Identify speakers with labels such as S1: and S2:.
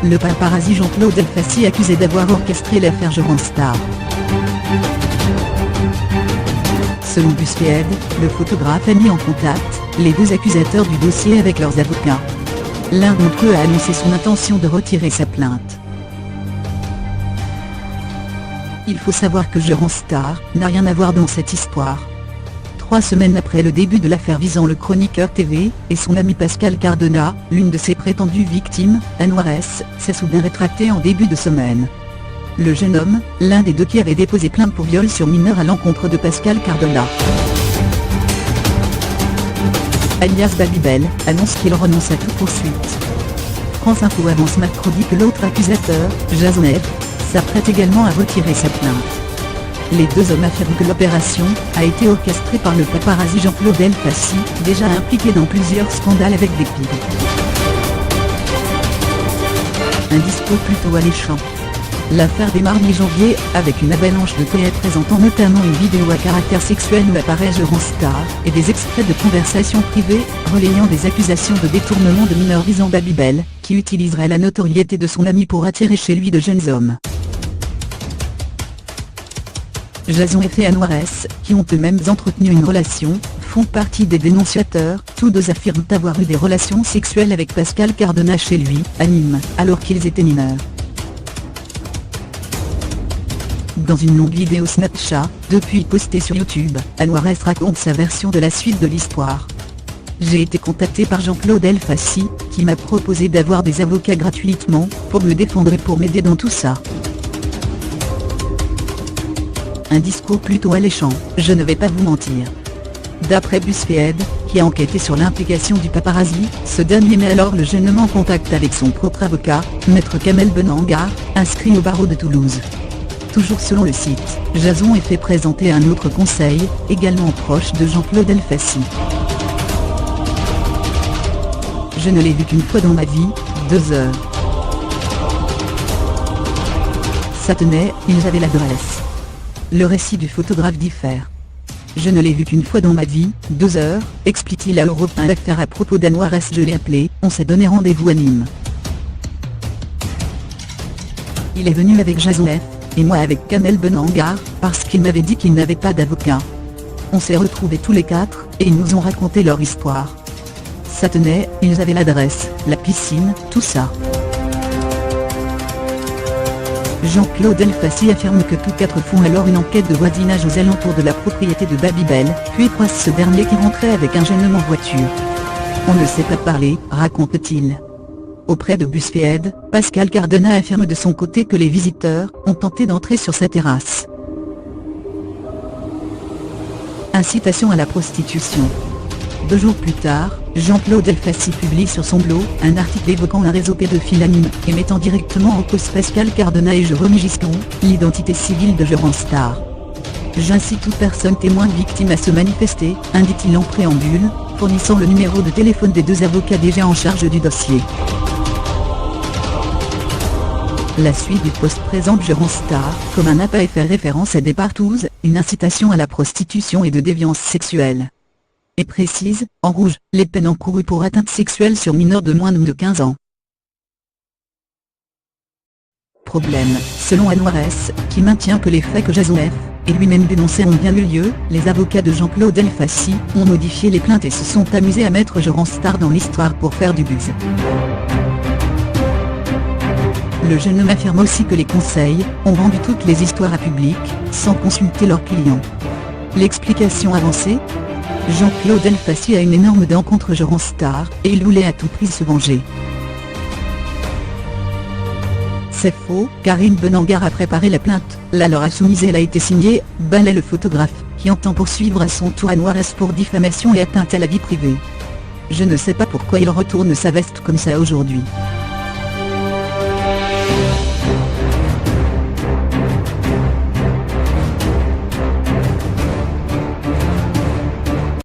S1: le paparazzi Jean-Claude Elfassi accusé d'avoir orchestré l'affaire Eurostar. Selon BuzzFeed, le photographe a mis en contact les deux accusateurs du dossier avec leurs avocats. L'un d'entre eux a annoncé son intention de retirer sa plainte. Il faut savoir que Eurostar n'a rien à voir dans cette histoire. 3 semaines après le début de l'affaire visant le chroniqueur TV et son ami Pascal Cardona, l'une de ses prétendues victimes, Anouar S, s'est soudain rétractée en début de semaine. Le jeune homme, l'un des deux qui avait déposé plainte pour viol sur mineur à l'encontre de Pascal Cardona, alias Babybel, annonce qu'il renonce à toute poursuite. France Info avance mercredi que l'autre accusateur, Jason F, s'apprête également à retirer sa plainte. Les deux hommes affirment que l'opération a été orchestrée par le paparazzi Jean-Claude Elfassi, déjà impliqué dans plusieurs scandales avec des pibes. Un discours plutôt alléchant. L'affaire démarre mi-janvier, avec une avalanche de faits présentant notamment une vidéo à caractère sexuel où apparaît Eurostar, et des extraits de conversations privées, relayant des accusations de détournement de mineurs visant Babybel, qui utiliserait la notoriété de son ami pour attirer chez lui de jeunes hommes. Jason F et Anouar S, qui ont eux-mêmes entretenu une relation, font partie des dénonciateurs. Tous deux affirment avoir eu des relations sexuelles avec Pascal Cardona chez lui, à Nîmes, alors qu'ils étaient mineurs. Dans une longue vidéo Snapchat, depuis postée sur YouTube, Anouar S raconte sa version de la suite de l'histoire. J'ai été contacté par Jean-Claude Elfassi, qui m'a proposé d'avoir des avocats gratuitement, pour me défendre et pour m'aider dans tout ça. Un discours plutôt alléchant, je ne vais pas vous mentir. D'après BuzzFeed, qui a enquêté sur l'implication du paparazzi, ce dernier met alors le jeune homme en contact avec son propre avocat, Maître Kamel Benangar, inscrit au barreau de Toulouse. Toujours selon le site, Jason est fait présenter un autre conseil, également proche de Jean-Claude Elfassi. Je ne l'ai vu qu'une fois dans ma vie, 2 heures. Ça tenait, ils avaient l'adresse. Le récit du photographe diffère. Je ne l'ai vu qu'une fois dans ma vie, 2 heures, explique-t-il à Europe 1 l'affaire à propos d'Anouar S. Je l'ai appelé, on s'est donné rendez-vous à Nîmes. Il est venu avec Jason F, et moi avec Kamel Benangar, parce qu'il m'avait dit qu'il n'avait pas d'avocat. On s'est retrouvés tous les 4, et ils nous ont raconté leur histoire. Ça tenait, ils avaient l'adresse, la piscine, tout ça. Jean-Claude Elfassi affirme que tous 4 font alors une enquête de voisinage aux alentours de la propriété de Babybel, puis croisent ce dernier qui rentrait avec un jeune homme en voiture. On ne sait pas parler, raconte-t-il. Auprès de BuzzFeed, Pascal Cardona affirme de son côté que les visiteurs ont tenté d'entrer sur sa terrasse. Incitation à la prostitution. 2 jours plus tard, Jean-Claude Elfassi publie sur son blog un article évoquant un réseau pédophile à Nîmes, et mettant directement en cause Pascal Cardona et Jérôme Giston, l'identité civile de Eurostar. J'incite toute personne témoin victime à se manifester, indique-t-il en préambule, fournissant le numéro de téléphone des 2 avocats déjà en charge du dossier. La suite du post présente Eurostar comme un appel à faire référence à des partous, une incitation à la prostitution et de déviance sexuelle. Et précise, en rouge, les peines encourues pour atteinte sexuelle sur mineurs de moins de 15 ans. Problème, selon Anouar S, qui maintient que les faits que Jason F et lui-même dénonçaient ont bien eu lieu, les avocats de Jean-Claude Elfassi ont modifié les plaintes et se sont amusés à mettre Eurostar dans l'histoire pour faire du buzz. Le jeune homme affirme aussi que les conseils ont vendu toutes les histoires à public, sans consulter leurs clients. L'explication avancée ? Jean-Claude Elfassi a une énorme dent contre Eurostar, et il voulait à tout prix se venger. C'est faux, Karine Benangar a préparé la plainte, la leur a soumise et elle a été signée, Ballet le photographe, qui entend poursuivre à son tour Anouar S pour diffamation et atteinte à la vie privée. Je ne sais pas pourquoi il retourne sa veste comme ça aujourd'hui.